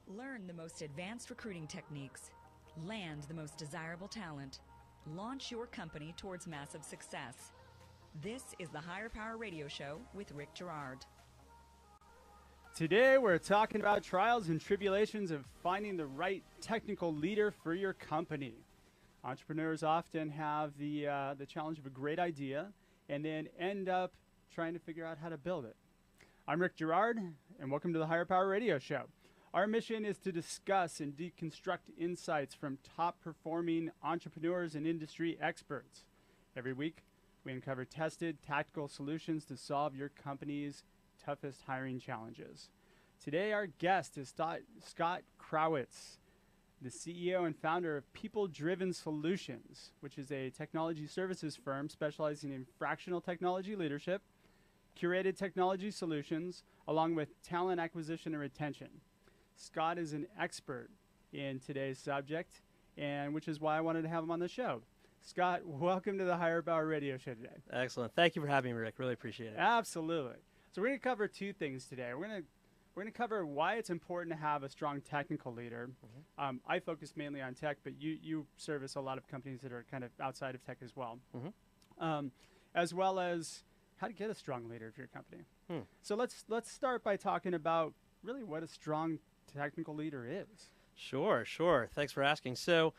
Learn the most advanced recruiting techniques, land the most desirable talent, launch your company towards massive success. This is the Higher Power Radio Show with Rick Girard. Today we're talking about trials and tribulations of finding the right technical leader for your company. Entrepreneurs often have the challenge of a great idea and then end up trying to figure out how to build it. I'm Rick Girard, and welcome to the Higher Power Radio Show. Our mission is to discuss and deconstruct insights from top-performing entrepreneurs and industry experts. Every week, we uncover tested, tactical solutions to solve your company's toughest hiring challenges. Today, our guest is Scott Krawitz, the CEO and founder of People-Driven Solutions, which is a technology services firm specializing in fractional technology leadership, curated technology solutions, along with talent acquisition and retention. Scott is an expert in today's subject, and which is why I wanted to have him on the show. Scott, welcome to the Higher Power Radio Show today. Excellent. Thank you for having me, Rick. Really appreciate it. Absolutely. So we're going to cover two things today. We're going to cover why it's important to have a strong technical leader. Mm-hmm. I focus mainly on tech, but you service a lot of companies that are kind of outside of tech as well, mm-hmm. As well as how to get a strong leader for your company. So let's start by talking about really what a strong technical leader is. Sure. Thanks for asking. So,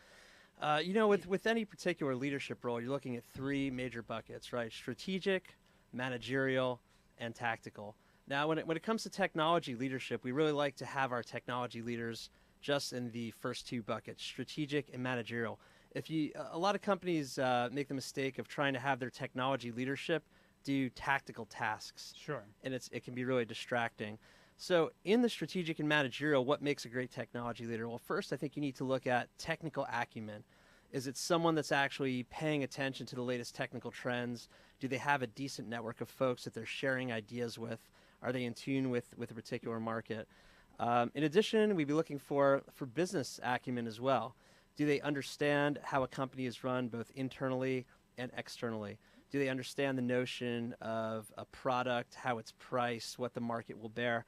with any particular leadership role, you're looking at three major buckets, right? Strategic, managerial, and tactical. Now, when it comes to technology leadership, we really like to have our technology leaders just in the first two buckets, strategic and managerial. A lot of companies make the mistake of trying to have their technology leadership do tactical tasks. Sure. And it can be really distracting. So in the strategic and managerial, what makes a great technology leader? Well, first, I think you need to look at technical acumen. Is it someone that's actually paying attention to the latest technical trends? Do they have a decent network of folks that they're sharing ideas with? Are they in tune with a particular market? In addition, we'd be looking for business acumen as well. Do they understand how a company is run both internally and externally? Do they understand the notion of a product, how it's priced, what the market will bear?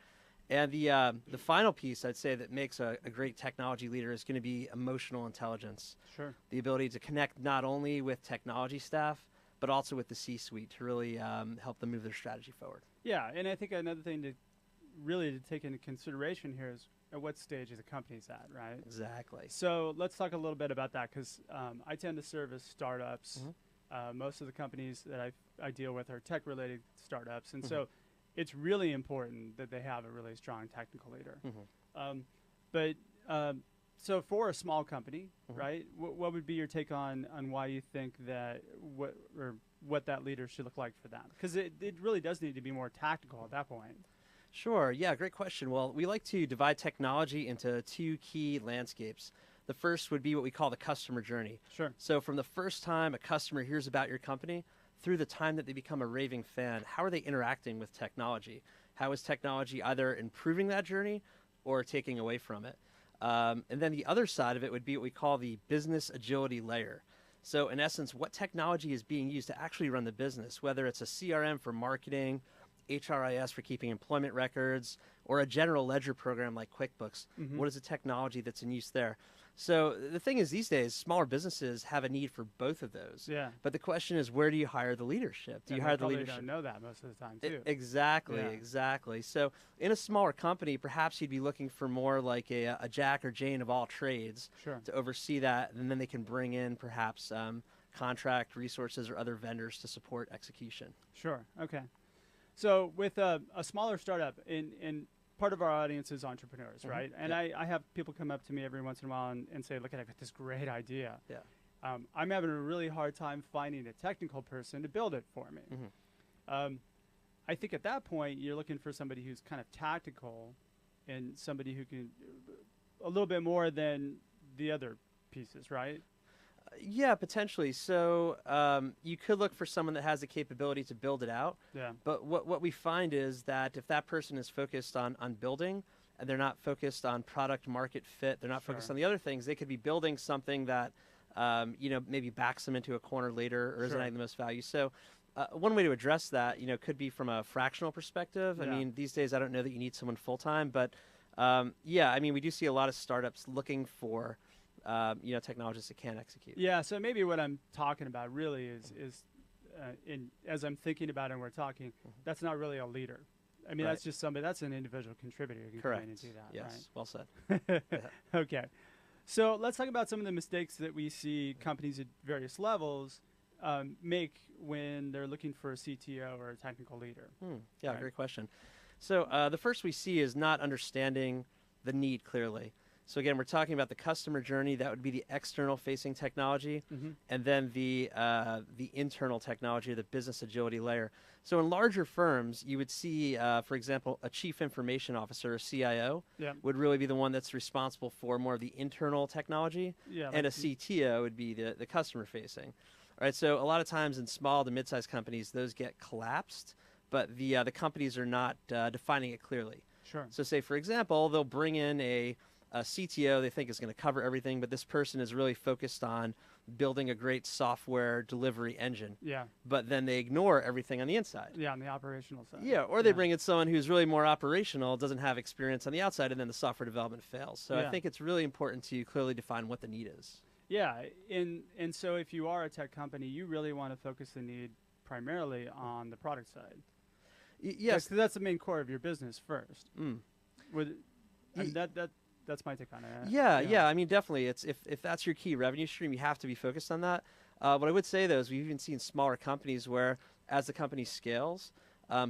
And the final piece I'd say that makes a great technology leader is going to be emotional intelligence. Sure. The ability to connect not only with technology staff, but also with the C-suite to really help them move their strategy forward. Yeah, and I think another thing to take into consideration here is at what stage is the company's at, right? Exactly. So let's talk a little bit about that because I tend to service startups. Mm-hmm. Most of the companies that I deal with are tech-related startups, and mm-hmm. so it's really important that they have a really strong technical leader. Mm-hmm. So for a small company, mm-hmm. right, what would be your take on why you think that what that leader should look like for them? Because it really does need to be more tactical at that point. Sure. Yeah, great question. Well, we like to divide technology into two key landscapes. The first would be what we call the customer journey. Sure. So from the first time a customer hears about your company through the time that they become a raving fan, how are they interacting with technology? How is technology either improving that journey or taking away from it? And then the other side of it would be what we call the business agility layer. So in essence, what technology is being used to actually run the business, whether it's a CRM for marketing, HRIS for keeping employment records, or a general ledger program like QuickBooks. Mm-hmm. What is the technology that's in use there? So the thing is, these days, smaller businesses have a need for both of those. Yeah. But the question is, where do you hire the leadership? Do you hire the leadership? Don't know that most of the time, too. Exactly. So in a smaller company, perhaps you'd be looking for more like a Jack or Jane of all trades to oversee that, and then they can bring in perhaps contract resources or other vendors to support execution. Sure. Okay. So with a smaller startup, in part of our audience is entrepreneurs, mm-hmm. right? And I have people come up to me every once in a while and say, look, I've got this great idea. Yeah. I'm having a really hard time finding a technical person to build it for me. Mm-hmm. I think at that point, you're looking for somebody who's kind of tactical and somebody who can a little bit more than the other pieces, right? Yeah, potentially. So you could look for someone that has the capability to build it out. Yeah. But what we find is that if that person is focused on building and they're not focused on product market fit, they're not focused on the other things, they could be building something that maybe backs them into a corner later or isn't adding the most value. So one way to address that, could be from a fractional perspective. I mean, these days I don't know that you need someone full-time, but Yeah, I mean, we do see a lot of startups looking for, technologists that can execute. Yeah, so maybe what I'm talking about really is as I'm thinking about it and we're talking, that's not really a leader. I mean, that's just somebody, that's an individual contributor who can come in and do that. Yes, right? well said. Okay. So let's talk about some of the mistakes that we see companies at various levels make when they're looking for a CTO or a technical leader. Yeah, great question. So the first we see is not understanding the need clearly. So again, we're talking about the customer journey. That would be the external-facing technology, and then the internal technology, the business agility layer. So in larger firms, you would see, for example, a chief information officer, or CIO, would really be the one that's responsible for more of the internal technology, and a CTO would be the customer-facing. All right, so a lot of times in small to mid-sized companies, those get collapsed, but the companies are not defining it clearly. Sure. So say, for example, they'll bring in a CTO they think is going to cover everything, but this person is really focused on building a great software delivery engine. Yeah. But then they ignore everything on the inside. Yeah, on the operational side. Yeah, or they bring in someone who's really more operational, doesn't have experience on the outside, and then the software development fails. So I think it's really important to clearly define what the need is. Yeah, and so if you are a tech company, you really want to focus the need primarily on the product side. Yes. Because that's the main core of your business first. That's my take on it. Yeah. I mean, definitely. It's if that's your key revenue stream, you have to be focused on that. What I would say, though, is we've even seen smaller companies where, as the company scales,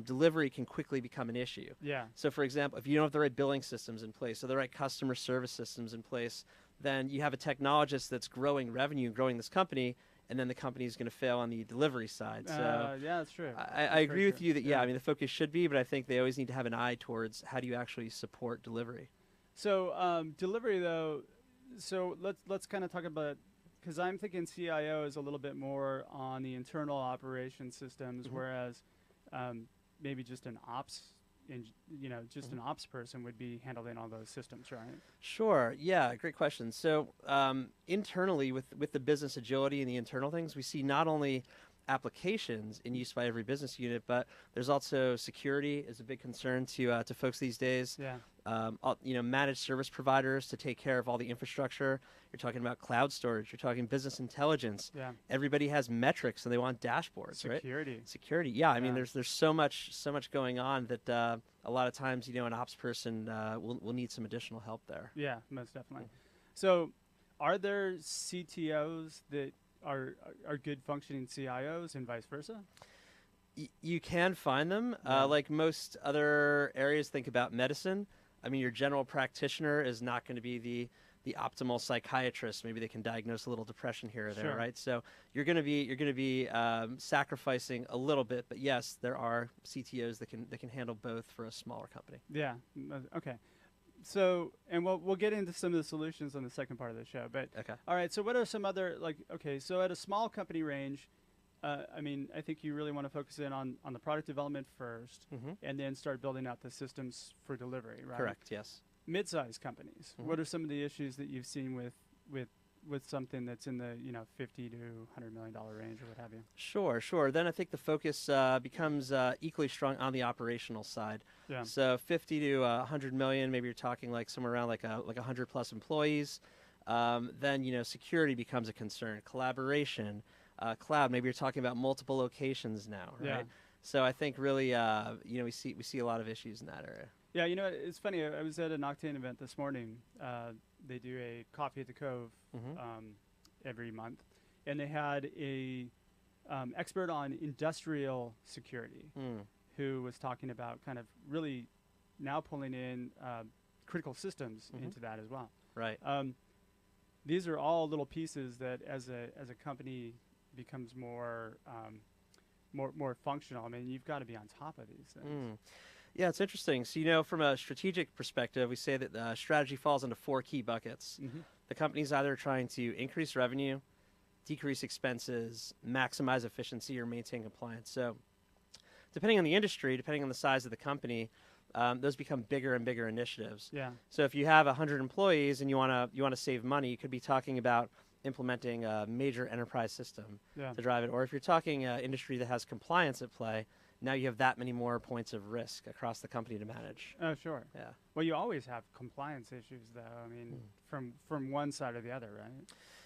delivery can quickly become an issue. Yeah. So, for example, if you don't have the right billing systems in place or the right customer service systems in place, then you have a technologist that's growing revenue, growing this company, and then the company is going to fail on the delivery side. So yeah, that's true. I agree with you that, I mean, the focus should be, but I think they always need to have an eye towards how do you actually support delivery. So delivery, though, so let's kind of talk about, because I'm thinking CIO is a little bit more on the internal operation systems, whereas maybe just an ops, an ops person would be handling all those systems, right? Sure. Yeah, great question. So internally, with the business agility and the internal things, we see not only applications in use by every business unit, but there's also security is a big concern to folks these days. Yeah. Managed service providers to take care of all the infrastructure. You're talking about cloud storage. You're talking business intelligence. Yeah. Everybody has metrics and they want dashboards, right? Security. Yeah. I mean, there's so much going on that a lot of times, an ops person will need some additional help there. Yeah, most definitely. So, are there CTOs that are good functioning CIOs and vice versa? You can find them. Like most other areas, think about medicine. I mean, your general practitioner is not going to be the optimal psychiatrist. Maybe they can diagnose a little depression here or there, right? So you're going to be sacrificing a little bit, but yes, there are CTOs that can handle both for a smaller company. Yeah. Okay. So, and we'll get into some of the solutions on the second part of the show. But all right. So, what are some other so at a small company range, I mean, I think you really want to focus in on the product development first, and then start building out the systems for delivery, right? Correct. Yes. Mid-sized companies. What are some of the issues that you've seen with something that's in the $50 to $100 million range or what have you? Sure. Then I think the focus becomes equally strong on the operational side. Yeah. So 50 to 100 million, maybe you're talking like somewhere around like 100 plus employees. Then security becomes a concern. Collaboration, cloud. Maybe you're talking about multiple locations now, right? Yeah. So I think really we see a lot of issues in that area. Yeah, it's funny. I was at an Octane event this morning. They do a coffee at the Cove every month, and they had a expert on industrial security who was talking about kind of really now pulling in critical systems into that as well. Right. These are all little pieces that, as a company becomes more functional, I mean, you've got to be on top of these things. Yeah, it's interesting. So, from a strategic perspective, we say that strategy falls into 4 key buckets. The company's either trying to increase revenue, decrease expenses, maximize efficiency, or maintain compliance. So, depending on the industry, depending on the size of the company, those become bigger and bigger initiatives. Yeah. So, if you have 100 employees and you want to save money, you could be talking about implementing a major enterprise system to drive it. Or if you're talking industry that has compliance at play, now you have that many more points of risk across the company to manage. Oh, sure. Yeah. Well, you always have compliance issues, though. I mean, from one side or the other, right?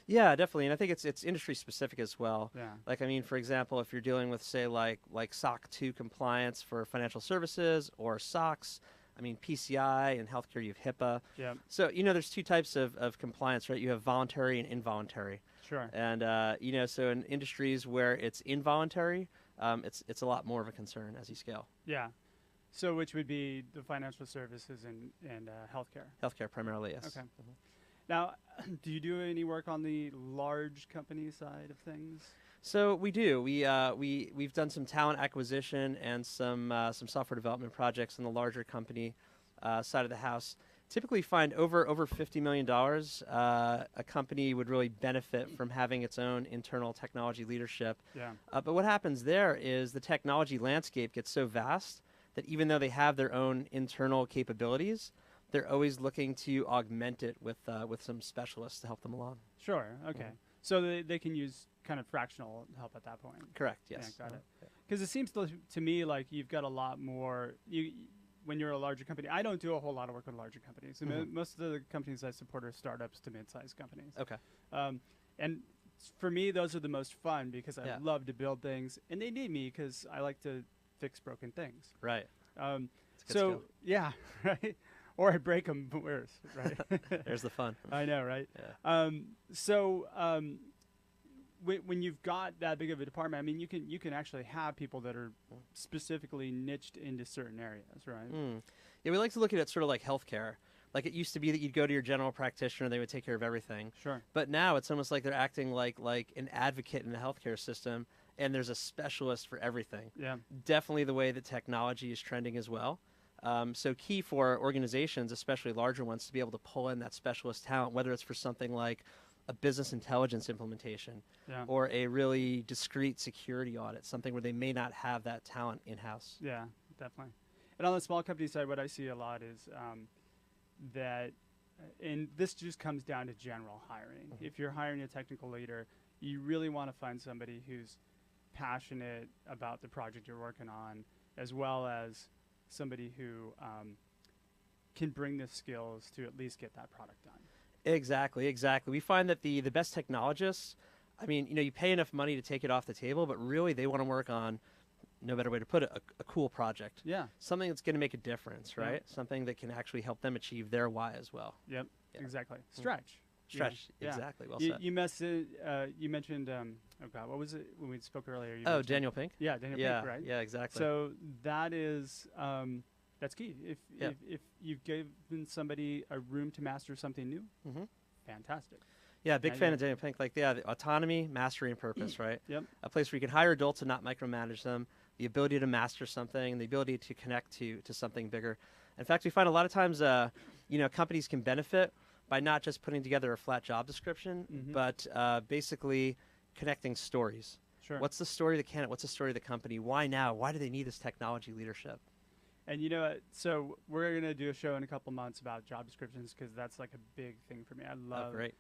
Yeah, definitely, and I think it's industry specific as well. Yeah. Like, I mean, for example, if you're dealing with, say, like SOC 2 compliance for financial services or SOX, I mean, PCI and healthcare, you have HIPAA. Yeah. So, there's two types of compliance, right? You have voluntary and involuntary. Sure. And, so in industries where it's involuntary, it's a lot more of a concern as you scale. Yeah. So which would be the financial services and healthcare? Healthcare primarily, yes. Okay. Now, do you do any work on the large company side of things? So we do. We've done some talent acquisition and some software development projects in the larger company side of the house. Typically find over $50 million, a company would really benefit from having its own internal technology leadership. Yeah. But what happens there is the technology landscape gets so vast that even though they have their own internal capabilities, they're always looking to augment it with some specialists to help them along. Sure. Okay. So they can use kind of fractional help at that point. Correct. Yes. Yeah, got it. Because it seems to me like you've got a lot more. When you're a larger company, I don't do a whole lot of work with larger companies. Most of the companies I support are startups to mid-sized companies. Okay. And for me, those are the most fun because I Yeah. love to build things, and they need me because I like to fix broken things. Right. So yeah, right. Or I break them worse, right? There's the fun. I know, right? Yeah. When you've got that big of a department, I mean, you can actually have people that are specifically niched into certain areas, right? Yeah, we like to look at it sort of like healthcare. Like it used to be that you'd go to your general practitioner, they would take care of everything. Sure. But now it's almost like they're acting like an advocate in the healthcare system, and there's a specialist for everything. Yeah. Definitely the way that technology is trending as well. So key for organizations, especially larger ones, to be able to pull in that specialist talent, whether it's for something like a business intelligence implementation or a really discrete security audit, something where they may not have that talent in-house. Yeah, definitely. And on the small company side, what I see a lot is that, and this just comes down to general hiring. If you're hiring a technical leader, you really want to find somebody who's passionate about the project you're working on, as well as somebody who can bring the skills to at least get that product done. Exactly. We find that the best technologists, I mean, you pay enough money to take it off the table, but really they want to work on, no better way to put it, a cool project. Yeah. Something that's going to make a difference, right? Something that can actually help them achieve their why as well. Yep, exactly. Stretch. Exactly. Well said. You mentioned, oh God, what was it when we spoke earlier? Daniel Pink? Yeah, Daniel Pink, right? Yeah, exactly. So that is, that's key. If you've given somebody a room to master something new, fantastic. Yeah, big fan of Daniel Pink. Like, the autonomy, mastery, and purpose, right? Yep. A place where you can hire adults and not micromanage them, the ability to master something, and the ability to connect to something bigger. In fact, we find a lot of times, companies can benefit by not just putting together a flat job description, but basically connecting stories. Sure. What's the story of the candidate? What's the story of the company? Why now? Why do they need this technology leadership? And so we're going to do a show in a couple months about job descriptions because that's like a big thing for me. I love. Oh, great.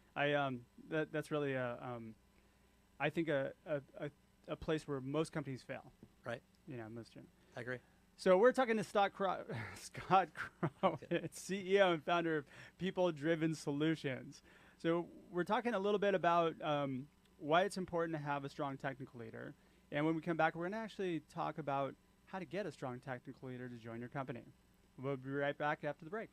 That's really I think a place where most companies fail. Right. Most. I agree. So we're talking to Scott Krawitz, CEO and founder of People Driven Solutions. So we're talking a little bit about why it's important to have a strong technical leader. And when we come back, we're going to actually talk about how to get a strong technical leader to join your company. We'll be right back after the break.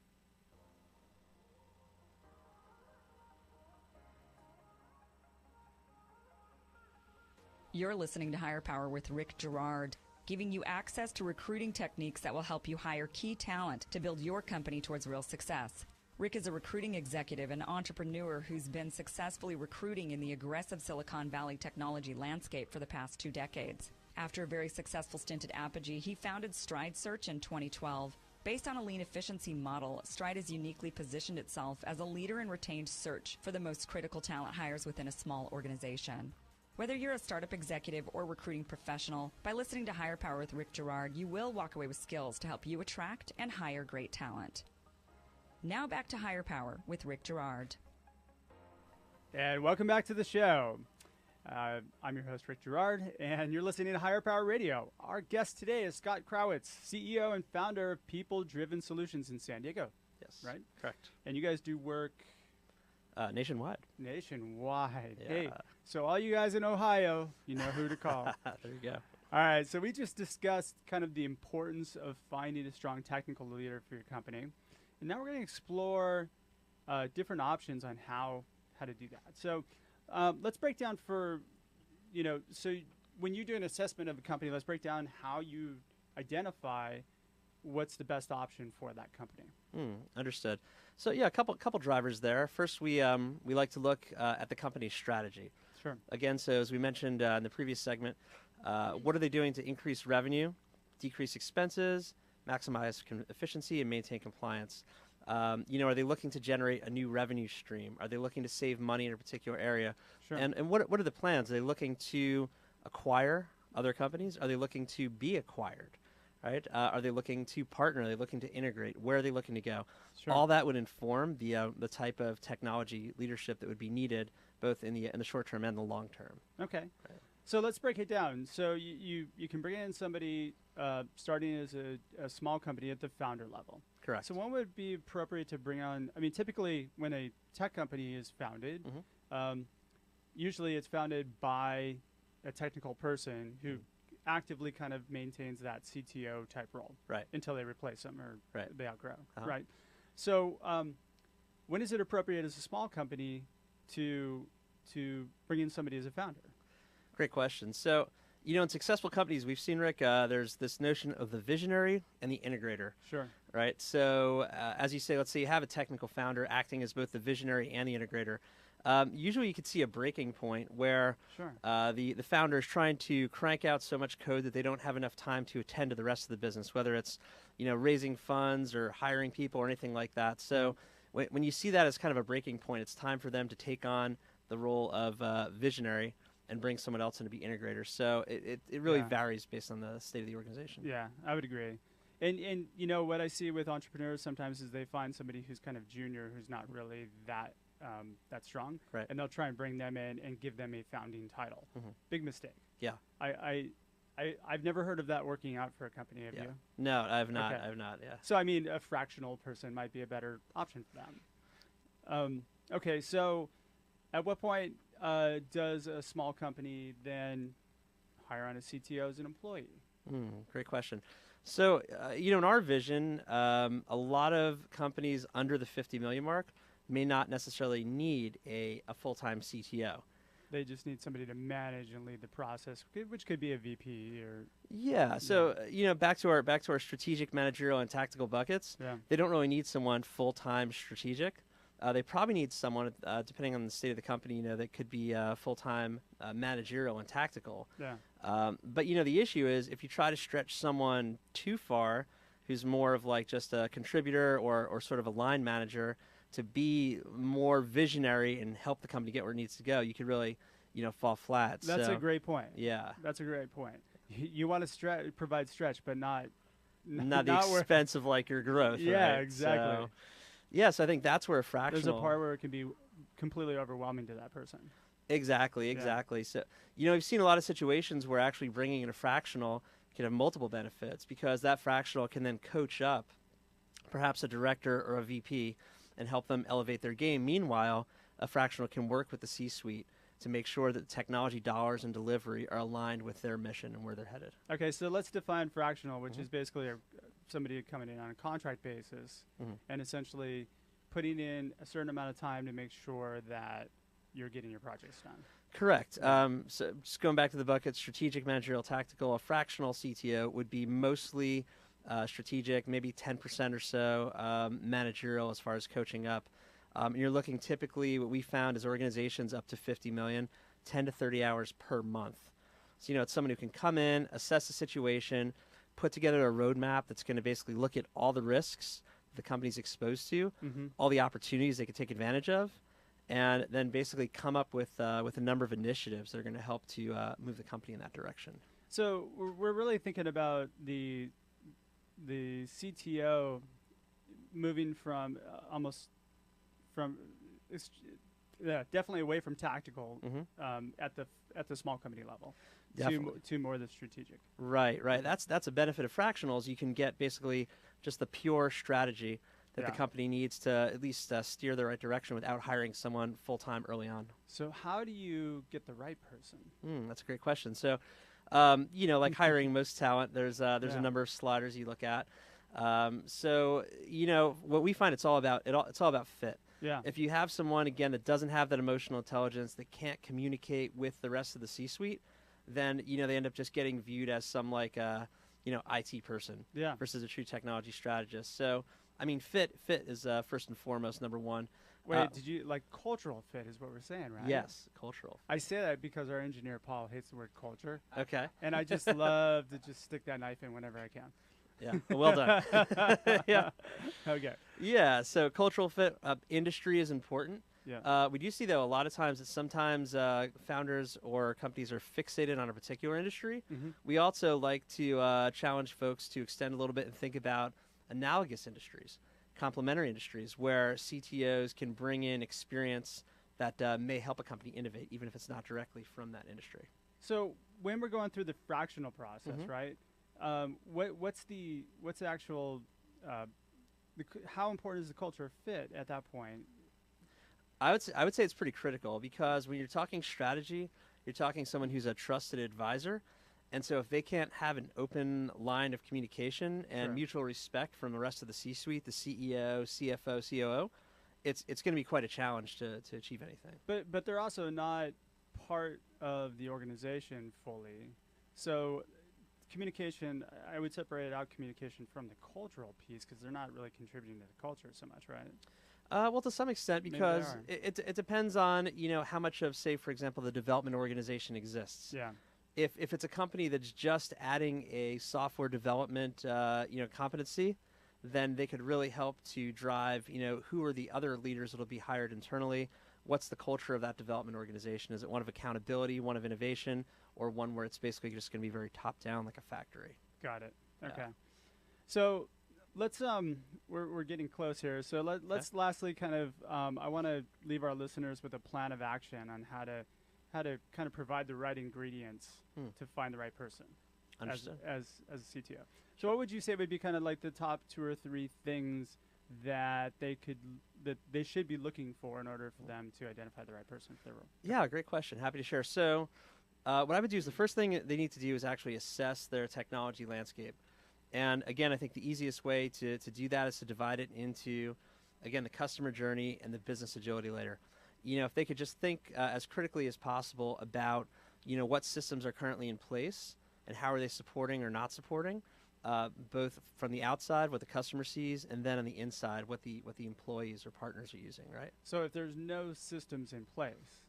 You're listening to Higher Power with Rick Girard, giving you access to recruiting techniques that will help you hire key talent to build your company towards real success. Rick is a recruiting executive and entrepreneur who's been successfully recruiting in the aggressive Silicon Valley technology landscape for the past 2 decades. After a very successful stint at Apogee, he founded Stride Search in 2012. Based on a lean efficiency model, Stride has uniquely positioned itself as a leader in retained search for the most critical talent hires within a small organization. Whether you're a startup executive or recruiting professional, by listening to Higher Power with Rick Girard, you will walk away with skills to help you attract and hire great talent. Now back to Higher Power with Rick Girard. And welcome back to the show. I'm your host, Rick Gerard, and you're listening to Higher Power Radio. Our guest today is Scott Krawitz, CEO and founder of People Driven Solutions in San Diego. Yes. Right? Correct. And you guys do work Nationwide. nationwide. Yeah. Hey, so all you guys in Ohio, you know who to call. There you go. All right, so we just discussed kind of the importance of finding a strong technical leader for your company. And now we're going to explore different options on how to do that. So let's break down so when you do an assessment of a company, let's break down how you identify what's the best option for that company. Understood. So yeah, a couple drivers there. First, we like to look at the company's strategy. Sure. Again, so as we mentioned in the previous segment, what are they doing to increase revenue, decrease expenses, maximize efficiency, and maintain compliance? Are they looking to generate a new revenue stream? Are they looking to save money in a particular area? Sure. And what are the plans? Are they looking to acquire other companies? Are they looking to be acquired? Right? Are they looking to partner? Are they looking to integrate? Where are they looking to go? Sure. All that would inform the type of technology leadership that would be needed, both in the short term and the long term. Okay. Right. So let's break it down. So you can bring in somebody starting as a small company at the founder level. Correct. So when would be appropriate to bring on? I mean, typically when a tech company is founded, usually it's founded by a technical person who actively kind of maintains that CTO type role, right, until they replace them or they outgrow, right? So when is it appropriate as a small company to bring in somebody as a founder? Great question. So, in successful companies, we've seen, Rick, there's this notion of the visionary and the integrator. Sure. Right? So, as you say, let's say you have a technical founder acting as both the visionary and the integrator. Usually you could see a breaking point where the founder is trying to crank out so much code that they don't have enough time to attend to the rest of the business, whether it's raising funds or hiring people or anything like that. So when you see that as kind of a breaking point, it's time for them to take on the role of visionary and bring someone else in to be integrator. So it really varies based on the state of the organization. Yeah, I would agree. And what I see with entrepreneurs sometimes is they find somebody who's kind of junior, who's not really that strong, right, and they'll try and bring them in and give them a founding title. Big mistake. Yeah. I've never heard of that working out for a company. Have you? No, I've not. Okay. I've not. Yeah. So I mean, a fractional person might be a better option for them. Okay. So, at what point does a small company then hire on a CTO as an employee? Great question. So, in our vision, a lot of companies under the 50 million mark may not necessarily need a full-time CTO. They just need somebody to manage and lead the process, which could be a VP or. Yeah. So back to our strategic, managerial, and tactical buckets. Yeah. They don't really need someone full-time strategic. They probably need someone, depending on the state of the company, that could be full-time managerial and tactical. Yeah. But the issue is if you try to stretch someone too far, who's more of like just a contributor or sort of a line manager, to be more visionary and help the company get where it needs to go, you could really, fall flat. That's a great point. Yeah. That's a great point. You want to provide stretch, but not the expense of like your growth. Yeah, right? exactly. So I think that's where a fractional. There's a part where it can be completely overwhelming to that person. Exactly. Yeah. So, we've seen a lot of situations where actually bringing in a fractional can have multiple benefits because that fractional can then coach up perhaps a director or a VP and help them elevate their game. Meanwhile, a fractional can work with the C-suite to make sure that technology dollars and delivery are aligned with their mission and where they're headed. Okay, so let's define fractional, which is basically somebody coming in on a contract basis and essentially putting in a certain amount of time to make sure that you're getting your projects done. Correct. So just going back to the bucket, strategic, managerial, tactical, a fractional CTO would be mostly strategic, maybe 10% or so managerial as far as coaching up. You're looking typically, what we found is organizations up to 50 million, 10 to 30 hours per month. So, it's someone who can come in, assess the situation, put together a roadmap that's going to basically look at all the risks the company's exposed to, all the opportunities they could take advantage of, and then basically come up with a number of initiatives that are going to help to move the company in that direction. So we're really thinking about the CTO moving from Yeah, definitely away from tactical Mm-hmm. at the small company level Definitely. to more the strategic. Right, right. That's a benefit of fractionals. You can get basically just the pure strategy that the Yeah. company needs to at least steer the right direction without hiring someone full time early on. So how do you get the right person? That's a great question. So, like hiring most talent, there's a Yeah. number of sliders you look at. So, what we find it's all about fit. Yeah. If you have someone again that doesn't have that emotional intelligence, that can't communicate with the rest of the C-suite, then they end up just getting viewed as some IT person Yeah. versus a true technology strategist. So, I mean, fit is first and foremost number one. Wait, did you like cultural fit is what we're saying, right? Yes, cultural. I say that because our engineer Paul hates the word culture, Okay. and I just love to just stick that knife in whenever I can. Yeah. Well done. Yeah. Okay. Yeah. So cultural fit, industry is important. Yeah. We do see though a lot of times that sometimes founders or companies are fixated on a particular industry. Mhm. We also like to challenge folks to extend a little bit and think about analogous industries, complementary industries, where CTOs can bring in experience that may help a company innovate, even if it's not directly from that industry. So when we're going through the fractional process, Mhm. right? What's the actual how important is the culture fit at that point? I would say it's pretty critical because when you're talking strategy, you're talking someone who's a trusted advisor. And so if they can't have an open line of communication and Sure. mutual respect from the rest of the C-suite, the CEO, CFO, COO, it's going to be quite a challenge to achieve anything. But they're also not part of the organization fully. So communication, I would separate out communication from the cultural piece because they're not really contributing to the culture so much, right? Well, to some extent, Maybe they because are. it depends on how much of, say, for example, the development organization exists. Yeah. If it's a company that's just adding a software development competency, then they could really help to drive who are the other leaders that will be hired internally. What's the culture of that development organization? Is it one of accountability, one of innovation, or one where it's basically just going to be very top down like a factory? Got it. Yeah. Okay. So let's we're getting close here. So let's lastly kind of I want to leave our listeners with a plan of action on how to kind of provide the right ingredients to find the right person Understood. as a CTO. So what would you say would be kind of like the top 2 or 3 things that they should be looking for in order for them to identify the right person for their role? Yeah, great question. Happy to share. So what I would do is the first thing they need to do is actually assess their technology landscape. And again, I think the easiest way to do that is to divide it into, again, the customer journey and the business agility layer. If they could just think as critically as possible about, what systems are currently in place and how are they supporting or not supporting, both from the outside, what the customer sees, and then on the inside, what the employees or partners are using, right? So if there's no systems in place.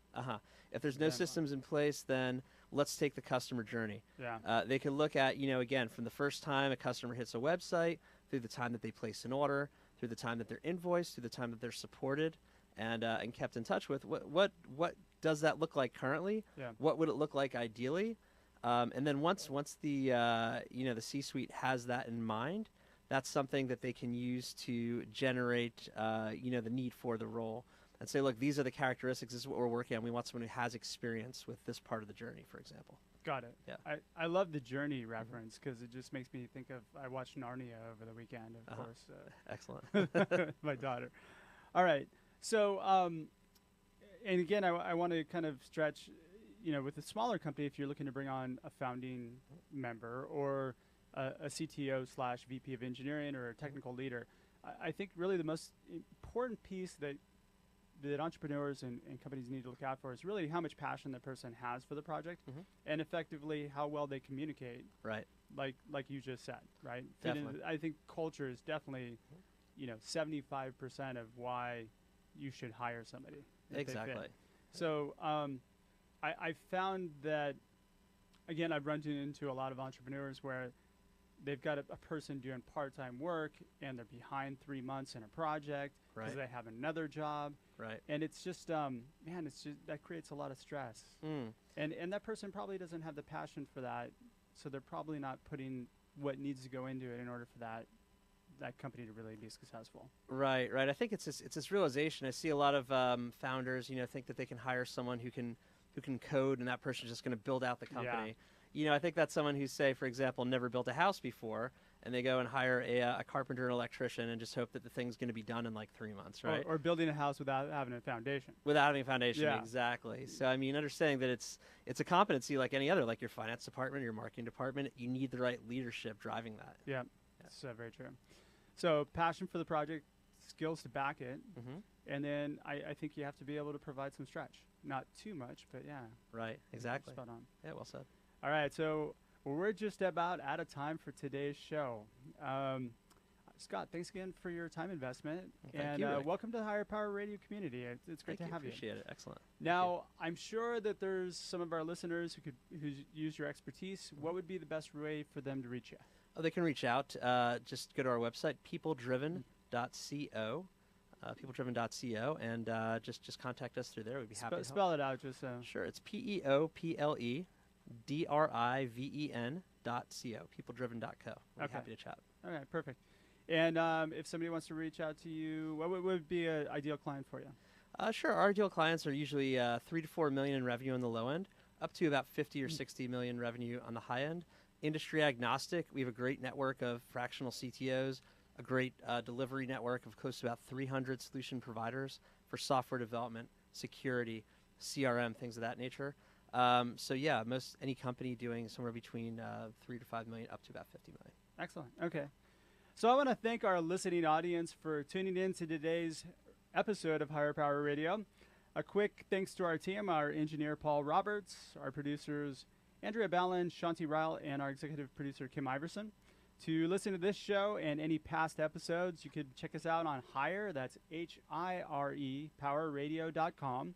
If there's no Then systems in place, then let's take the customer journey. Yeah. They can look at, again, from the first time a customer hits a website, through the time that they place an order, through the time that they're invoiced, through the time that they're supported, and kept in touch with. What does that look like currently? Yeah. What would it look like ideally? And then once the the C-suite has that in mind, that's something that they can use to generate the need for the role. And say, look, these are the characteristics. This is what we're working on. We want someone who has experience with this part of the journey, for example. Got it. Yeah. I love the journey reference because it just makes me think of, I watched Narnia over the weekend, of course. Excellent. My daughter. All right. So, and again, I want to kind of stretch, with a smaller company, if you're looking to bring on a founding member or a CTO/VP of engineering or a technical leader, I think really the most important piece that entrepreneurs and companies need to look out for is really how much passion the person has for the project and effectively how well they communicate. Right. Like you just said, right? Definitely. I think culture is definitely, 75% of why you should hire somebody. if they fit. Exactly. So I found that, again, I've run into a lot of entrepreneurs where they've got a person doing part-time work and they're behind 3 months in a project because Right. they have another job. Right. And it's just, that creates a lot of stress. And that person probably doesn't have the passion for that, so they're probably not putting what needs to go into it in order for that that company to really be successful. Right. I think it's this realization. I see a lot of founders, think that they can hire someone who can code, and that person's just going to build out the company. Yeah. I think that's someone who, say, for example, never built a house before, and they go and hire a carpenter and electrician and just hope that the thing's going to be done in like 3 months, right? Or building a house without having a foundation. Without having a foundation, Yeah. exactly. So, understanding that it's a competency like any other, like your finance department, your marketing department. You need the right leadership driving that. Yeah, that's very true. So passion for the project, skills to back it, and then I think you have to be able to provide some stretch. Not too much, but yeah. Right, exactly. Spot on. Yeah, well said. All right, so we're just about out of time for today's show. Scott, thanks again for your time investment. Thank you, Rick. Welcome to the Higher Power Radio community. It's great to have you. Appreciate it. Excellent. Now, I'm sure that there's some of our listeners who use your expertise. What would be the best way for them to reach you? Oh, they can reach out. Just go to our website, peopledriven.co. Peopledriven.co, and just contact us through there. We'd be happy to help. Spell it out, just Sure, it's peopledriven.co. Peopledriven.co. We'd be happy to chat. All right, perfect. And if somebody wants to reach out to you, what would be an ideal client for you? Sure, our ideal clients are usually 3 to 4 million in revenue on the low end, up to about 50 or 60 million revenue on the high end. Industry agnostic. We have a great network of fractional CTOs, a great delivery network of close to about 300 solution providers for software development, security, CRM, things of that nature. So yeah, any company doing somewhere between 3 to 5 million up to about 50 million. Excellent. Okay. So I want to thank our listening audience for tuning in to today's episode of Higher Power Radio. A quick thanks to our team, our engineer Paul Roberts, our producers Andrea Ballin, Shanti Ryle, and our executive producer Kim Iverson. To listen to this show and any past episodes, you could check us out on Hire, that's HIRE, powerradio.com,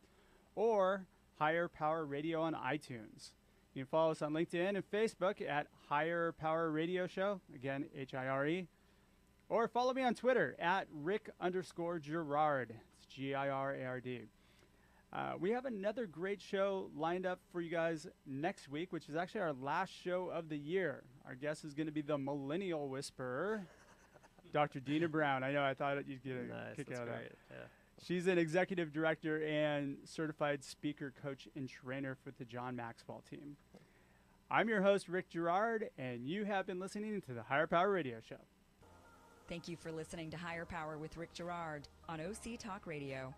or Higher Power Radio on iTunes. You can follow us on LinkedIn and Facebook at Higher Power Radio Show, again, HIRE. Or follow me on Twitter at Rick_Girard. It's GIRARD. We have another great show lined up for you guys next week, which is actually our last show of the year. Our guest is going to be the Millennial Whisperer, Dr. Dina Brown. I know, I thought you'd get a kick out of that. Yeah. She's an executive director and certified speaker, coach, and trainer for the John Maxwell team. I'm your host, Rick Girard, and you have been listening to the Higher Power Radio Show. Thank you for listening to Higher Power with Rick Girard on OC Talk Radio.